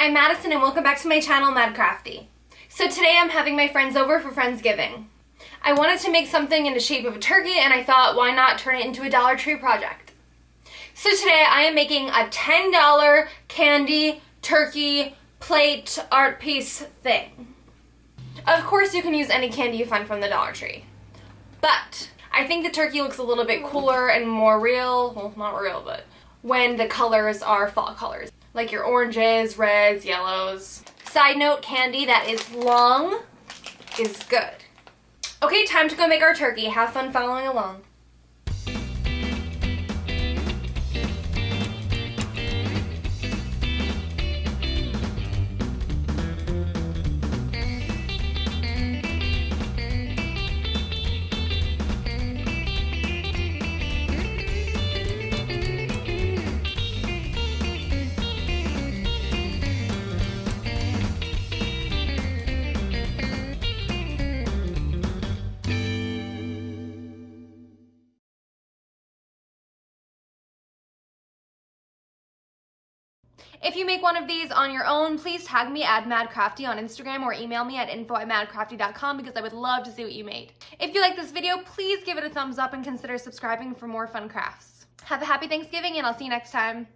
I'm Madison and welcome back to my channel, Mad Crafty. So today I'm having my friends over for Friendsgiving. I wanted to make something in the shape of a turkey and I thought, why not turn it into a Dollar Tree project? So today I am making a $10 candy turkey plate art piece thing. Of course you can use any candy you find from the Dollar Tree, but I think the turkey looks a little bit cooler and more real, well not real, but when the colors are fall colors. Like your oranges, reds, yellows. Side note, candy that is long is good. Okay, time to go make our turkey. Have fun following along. If you make one of these on your own, please tag me at madcrafty on Instagram or email me at info@madcrafty.com because I would love to see what you made. If you like this video, please give it a thumbs up and consider subscribing for more fun crafts. Have a happy Thanksgiving and I'll see you next time.